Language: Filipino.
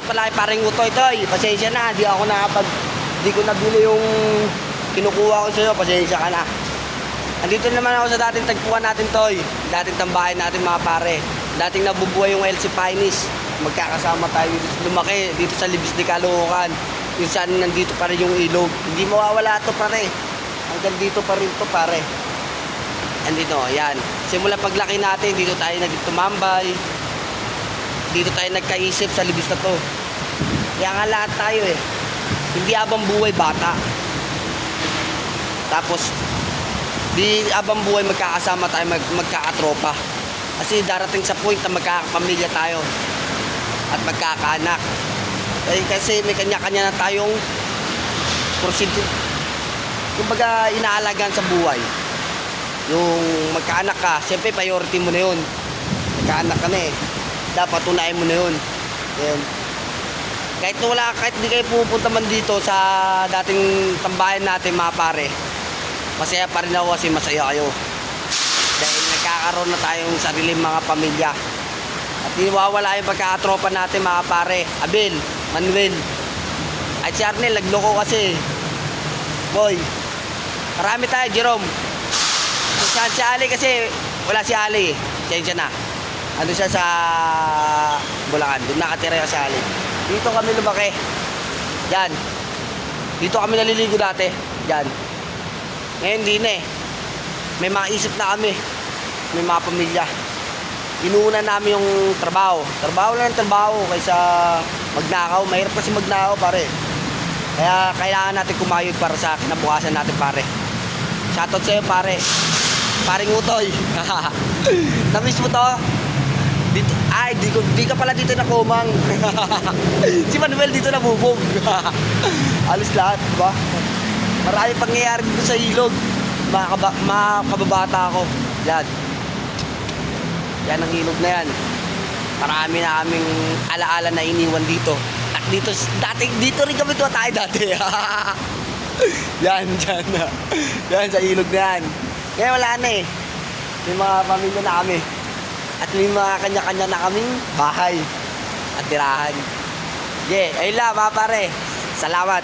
Pala kay paring Utoy, Toy, pasensya na, di ko nabili yung kinukuha ko sa'yo, pasensya ka na. Andito naman ako sa dating tagpuan natin, Toy, dating tambahay natin mga pare, dating nabubuhay yung LC Finis. Magkakasama tayo dito, lumaki dito sa Libis de Caloocan, yung saan nandito pa rin yung ilog. Hindi mawawala to pare, hanggang dito pa rin to pare. Andito, yan. Simula paglaki natin, dito tayo nagtumambay. Dito tayo nagkaisip sa libis na to. Kaya nga lahat tayo hindi abang buhay bata. Tapos di abang buhay magkakasama tayo, magkakatropa. Kasi darating sa point na magkakapamilya tayo at magkakaanak. Kasi may kanya-kanya na tayong prosedur. Kumbaga inaalagaan sa buhay. Yung magkaanak ka, siyempre priority mo na yun. Magkaanak ka na dapat unahin mo na yun. Ayan. Kahit di kayo pupunta man dito sa dating tambayan natin mga pare, masaya pa rin ako kasi masaya kayo. Dahil nagkakaroon na tayong sariling mga pamilya. At iwawala yung pagkakatropa natin mga pare. Abel, Manuel, at si Arnel, nagloko kasi. Boy, marami tayo, Jerome. Saan si Ali kasi wala si Ali. Sensya na. Ano siya sa Bulacan, doon nakatira si Ali. Dito kami lumaki. Yan. Dito kami naliligo dati. Yan. Ngayon din may mga isip na kami. May mga pamilya. Inuuna namin yung trabaho. Trabaho lang ng trabaho kaysa magnakaw. Mahirap kasi magnakaw pare. Kaya kailangan natin kumayod para sa kinabukasan natin pare. Shoutout sa'yo pare. Paring Utoy. Na-miss mo to? Dito, di ka pala dito nakumang. Si Manuel dito nabubog. Alis lahat, diba? Marami pangyayari dito sa ilog. Mga kababata ako. Yan. Yan ang ilog na yan. Marami na kaming alaala na iniwan dito. At dito rin kami tayo dati. Yan, dyan. Yan sa ilog na yan. Kaya wala na may mga pamilya na kami. At may mga kanya-kanya na kaming bahay at tirahan. Ayun lang mga pare. Salamat.